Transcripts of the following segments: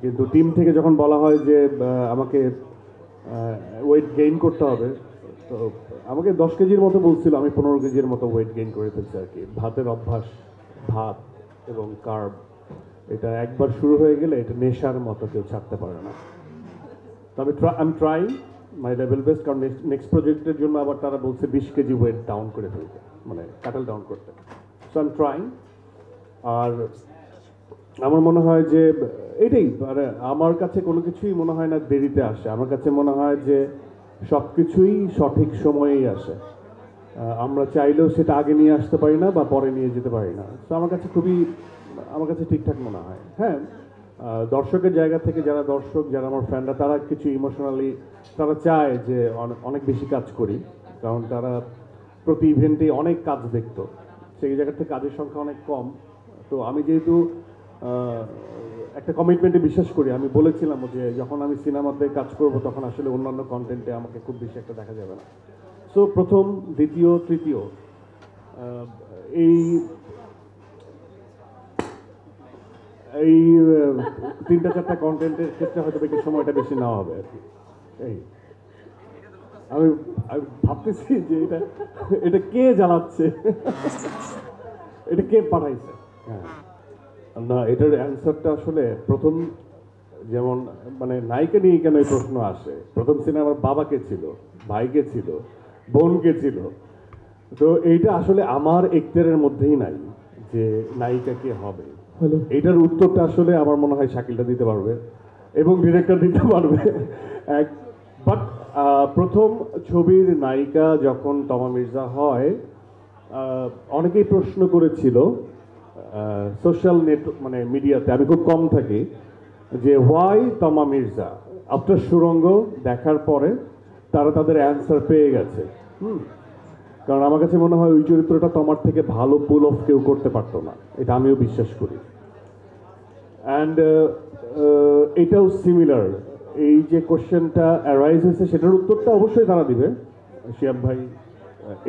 কিন্তু টিম থেকে যখন বলা হয় যে আমাকে ওয়েট গেইন করতে হবে, তো আমাকে 10 কেজির মতো বলছিল, আমি 15 কেজির মতো ওয়েট গেইন করে ফেলছি আর কি। ভাতের অভ্যাস, ভাত এবং কার্ব, এটা একবার শুরু হয়ে গেলে এটা নেশার মতো কেউ ছাড়তে পারে না। তো আমি ট্রাই মাই লেভেল বেস্ট, কারণ নেক্সট প্রজেক্টের জন্য আবার তারা বলছে 20 কেজি ওয়েট ডাউন করে ফেলতে, মানে কাটাল ডাউন করতে। So I am trying. আর আমার মনে হয় যে এটাই, মানে আমার কাছে কোনো কিছুই মনে হয় না দেরিতে আসে। আমার কাছে মনে হয় যে সব কিছুই সঠিক সময়েই আসে। আমরা চাইলেও সেটা আগে নিয়ে আসতে পারি না বা পরে নিয়ে যেতে পারি না। তো আমার কাছে ঠিকঠাক মনে হয়। হ্যাঁ, দর্শকের জায়গা থেকে যারা দর্শক, যারা আমার ফ্যানরা, তারা কিছু ইমোশনালি তারা চায় যে অনেক বেশি কাজ করি, কারণ তারা প্রতি ইভেন্টে অনেক কাজ দেখতো, সেই জায়গা থেকে কাজের সংখ্যা অনেক কম। তো আমি যেহেতু একটা কমিটমেন্টে বিশ্বাস করি, আমি বলেছিলাম যে যখন আমি সিনেমাতে কাজ করব তখন আসলে অন্যান্য কন্টেন্টে আমাকে খুব বেশি একটা দেখা যাবে না। সো প্রথম, দ্বিতীয়, তৃতীয়, এই এই 3-4টা কন্টেন্টের ক্ষেত্রে হয়তো একটু সময়টা বেশি নেওয়া হবে আর কি। এই আমি আমি ভাবতেছি যে এটা কে জ্বালাচ্ছে, এটা কে পাঠাইছে। হ্যাঁ, না, এটার অ্যান্সারটা আসলে প্রথম, যেমন মানে নায়িকা নিয়ে কেন এই প্রশ্ন আসে, প্রথম সিনেমার বাবাকে ছিল, ভাইকে ছিল, বোনকে ছিল। তো এইটা আসলে আমার এক্টারের মধ্যেই নাই যে নায়িকা কে হবে। এইটার উত্তরটা আসলে আমার মনে হয় শাকিলটা দিতে পারবে এবং ডিরেক্টর দিতে পারবে। এক বাট প্রথম ছবির নায়িকা যখন তমা মির্জা হয়, অনেকেই প্রশ্ন করেছিল সোশ্যাল মানে মিডিয়াতে, আমি খুব কম থাকি, যে হোয়াই তমা মির্জা। আফটার সুরঙ্গ দেখার পরে তারা তাদের অ্যান্সার পেয়ে গেছে। কারণ আমার কাছে মনে হয় ওই চরিত্রটা তোমার থেকে ভালো পুল অফ কেউ করতে পারতো না, এটা আমিও বিশ্বাস করি। অ্যান্ড এটাও সিমিলার, এই যে কোশ্চেনটা অ্যারাইজ হয়েছে সেটার উত্তরটা অবশ্যই তারা দিবে, শিয়াব ভাই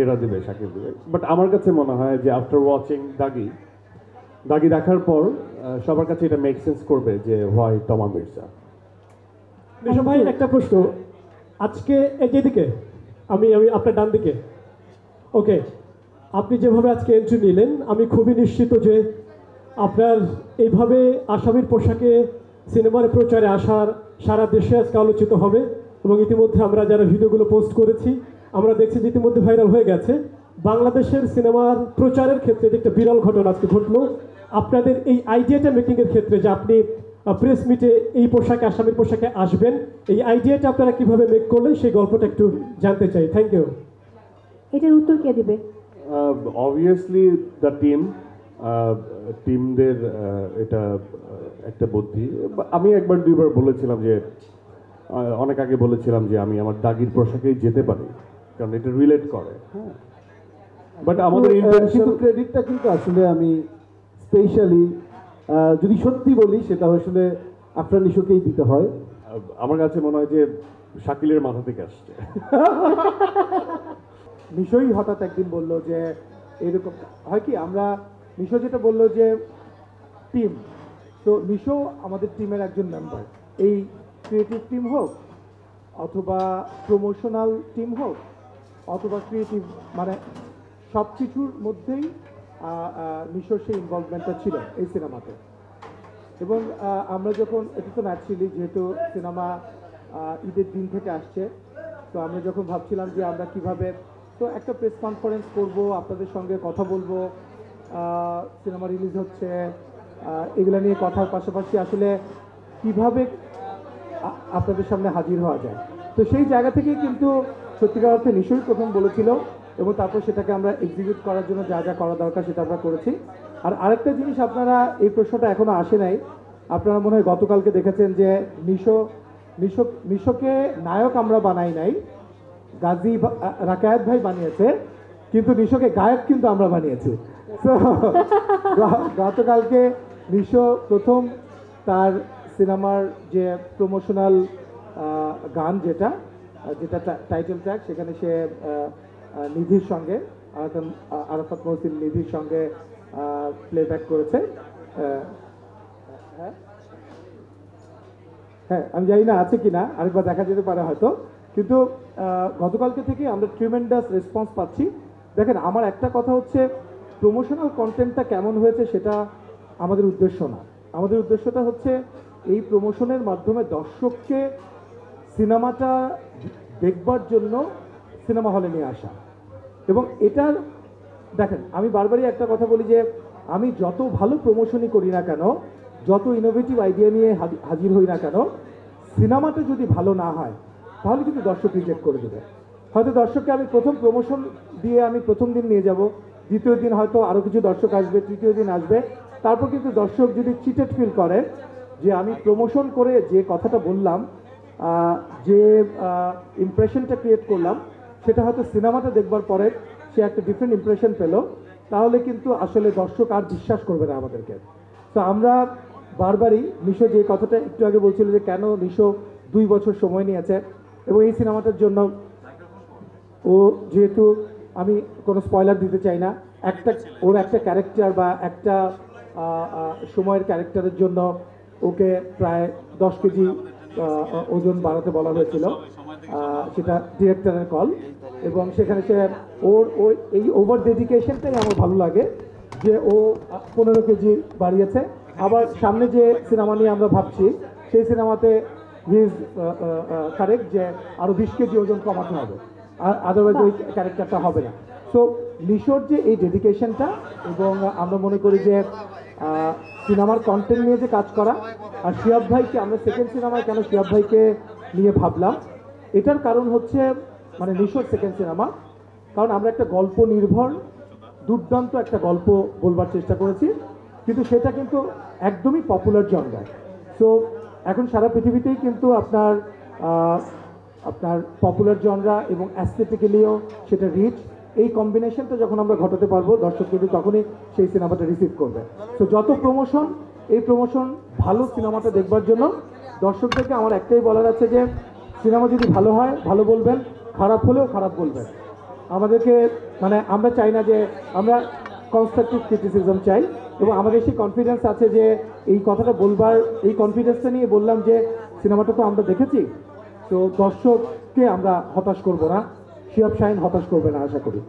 এরা দিবে, শাকিব দিবে। বাট আমার কাছে মনে হয় যে আফটার ওয়াচিং দাগি দেখার পর সবার কাছে এটা মেক সেন্স করবে যে হোয়াই তমা মির্জা। নিশো ভাই, একটা প্রশ্ন। আজকে এই যেদিকে আমি আমি আপনার ডান দিকে, ওকে, আপনি যেভাবে আজকে এন্ট্রি নিলেন, আমি খুবই নিশ্চিত যে আপনার এইভাবে আসামির পোশাকে সিনেমার প্রচারে আসার সারা দেশে আজকে আলোচিত হবে। এবং ইতিমধ্যে আমরা যারা ভিডিওগুলো পোস্ট করেছি, আমরা দেখছি যে ইতিমধ্যে ভাইরাল হয়ে গেছে। বাংলাদেশের সিনেমার প্রচারের ক্ষেত্রে এটা একটা বিরল ঘটনা আজকে ঘটলো। আপনাদের এই আইডিয়াটা মেকিংয়ের ক্ষেত্রে যে আপনি প্রেস মিটে এই পোশাকে, আসামির পোশাকে আসবেন, এই আইডিয়াটা আপনারা কিভাবে মেক করলেন সেই গল্পটা একটু জানতে চাই। Thank you. এটার উত্তর কে দিবে? অবভিয়াসলি দ্য টিমদের এটা একটা বুদ্ধি। আমি একবার দুইবার বলেছিলাম যে অনেক আগে বলেছিলাম যে আমি আমার দাগির পোশাকেই যেতে পারি, কারণ এটা রিলেট করে। হ্যাঁ, বাট আমাদের ইন্টেনশন, ক্রেডিটটা কিন্তু আসলে আমি স্পেশালি যদি সত্যি বলি সেটা আসলে আপনার নিশোকেই দিতে হয়। আমার কাছে মনে হয় যে শাকিলের মাথা থেকে আসছে। নিশোই হঠাৎ একদিন বলল যে এরকম হয় কি, আমরা নিশো যেটা বললো যে টিম, তো নিশো আমাদের টিমের একজন মেম্বার। এই ক্রিয়েটিভ টিম হোক অথবা প্রমোশনাল টিম হোক অথবা ক্রিয়েটিভ, মানে সব কিছুর মধ্যেই নিশোর সেই ইনভলভমেন্টটা ছিল এই সিনেমাতে। এবং আমরা যখন, এটা তো ন্যাচারালি যেহেতু সিনেমা ঈদের দিন থেকে আসছে, তো আমরা যখন ভাবছিলাম যে আমরা কিভাবে, তো একটা প্রেস কনফারেন্স করব, আপনাদের সঙ্গে কথা বলবো, সিনেমা রিলিজ হচ্ছে, এগুলো নিয়ে কথার পাশাপাশি আসলে কিভাবে আপনাদের সামনে হাজির হওয়া যায়। তো সেই জায়গা থেকেই কিন্তু সত্যিকার অর্থে নিশ্চয়ই প্রথম বলেছিল, এবং তারপর সেটাকে আমরা এক্সিকিউট করার জন্য যা যা করা দরকার সেটা আমরা করেছি। আর আরেকটা জিনিস, আপনারা এই প্রশ্নটা এখনো আসে নাই, আপনারা মনে হয় গতকালকে দেখেছেন যে নিশোকে নায়ক আমরা বানাই নাই, গাজী রাকায়াত ভাই বানিয়েছে, কিন্তু নিশোকে গায়ক কিন্তু আমরা বানিয়েছি। তো গতকালকে নিশো প্রথম তার সিনেমার যে প্রমোশনাল গান, যেটা টাইটেল ট্র্যাক, সেখানে সে নিধির সঙ্গে, আরাফাত মহসিন নিধির সঙ্গে প্লেব্যাক করেছে। হ্যাঁ আমি জানি না আছে কিনা, আরেকবার দেখা যেতে পারে হয়তো, কিন্তু গতকালকে থেকে আমরা ট্রিমেন্ডাস রেসপন্স পাচ্ছি। দেখেন আমার একটা কথা হচ্ছে, প্রমোশনাল কন্টেন্টটা কেমন হয়েছে সেটা আমাদের উদ্দেশ্য না। আমাদের উদ্দেশ্যটা হচ্ছে এই প্রমোশনের মাধ্যমে দর্শককে সিনেমাটা দেখবার জন্য সিনেমা হলে নিয়ে আসা। এবং এটার দেখেন আমি বারবারই একটা কথা বলি যে আমি যত ভালো প্রমোশনই করি না কেন, যত ইনোভেটিভ আইডিয়া নিয়ে হাজির হই না কেন, সিনেমাটা যদি ভালো না হয় তাহলে কিন্তু দর্শক রিজেক্ট করে দেবে। হয়তো দর্শককে আমি প্রথম প্রমোশন দিয়ে আমি প্রথম দিন নিয়ে যাব, দ্বিতীয় দিন হয়তো আরও কিছু দর্শক আসবে, তৃতীয় দিন আসবে, তারপর কিন্তু দর্শক যদি চিটেড ফিল করে যে আমি প্রমোশন করে যে কথাটা বললাম, যে ইমপ্রেশনটা ক্রিয়েট করলাম, সেটা হয়তো সিনেমাটা দেখবার পরে সে একটা ডিফারেন্ট ইমপ্রেশন পেল, তাহলে কিন্তু আসলে দর্শক আর বিশ্বাস করবে না আমাদেরকে। তো আমরা বারবারই নিশো যে কথাটা একটু আগে বলছিল যে কেন নিশো 2 বছর সময় নিয়েছে, এবং এই সিনেমাটার জন্য ও যেহেতু আমি কোনো স্পয়লার দিতে চাই না, ওর একটা ক্যারেক্টার বা একটা সময়ের ক্যারেক্টারের জন্য ওকে প্রায় 10 কেজি ওজন বাড়াতে বলা হয়েছিল, সেটা ডিরেক্টরের কল। এবং সেখানে সে ওর এই ওভার ডেডিকেশনটাই আমার ভালো লাগে যে ও 15 কেজি বাড়িয়েছে। আবার সামনে যে সিনেমা নিয়ে আমরা ভাবছি সেই সিনেমাতে হিজ কারেক্ট যে আরও 20 কেজি ওজন কমাতে হবে, আদারওয়াইজ ওই ক্যারেক্টারটা হবে না। সো নিশোর যে এই ডেডিকেশনটা, এবং আমরা মনে করি যে সিনেমার কন্টেন্ট নিয়ে যে কাজ করা, আর শিহাব ভাইকে আমরা সেকেন্ড সিনেমায় কেন শিহাব ভাইকে নিয়ে ভাবলাম, এটার কারণ হচ্ছে মানে নিশোর সেকেন্ড সিনেমা, কারণ আমরা একটা গল্প নির্ভর দুর্দান্ত একটা গল্প বলবার চেষ্টা করেছি, কিন্তু সেটা কিন্তু একদমই পপুলার জনরায়। সো এখন সারা পৃথিবীতেই কিন্তু আপনার পপুলার জনরা এবং অ্যাস্থেটিক্যালিও সেটা রিচ, এই কম্বিনেশনটা যখন আমরা ঘটাতে পারবো দর্শক কিন্তু তখনই সেই সিনেমাটা রিসিভ করবে। তো যত প্রমোশন, এই প্রমোশন ভালো সিনেমাটা দেখবার জন্য দর্শকদেরকে আমার একটাই বলার আছে যে সিনেমা যদি ভালো হয় ভালো বলবেন, খারাপ হলেও খারাপ বলবেন। আমাদেরকে মানে আমরা চাই না যে আমরা কনস্ট্রাকটিভ ক্রিটিসিজম চাই, এবং আমাদের সেই কনফিডেন্স আছে যে এই কথাটা বলবার, এই কনফিডেন্সটা নিয়ে বললাম যে সিনেমাটা তো আমরা দেখেছি, তো দর্শককে আমরা হতাশ করব না, শিহাব শাহীন হতাশ করবে না আশা করি।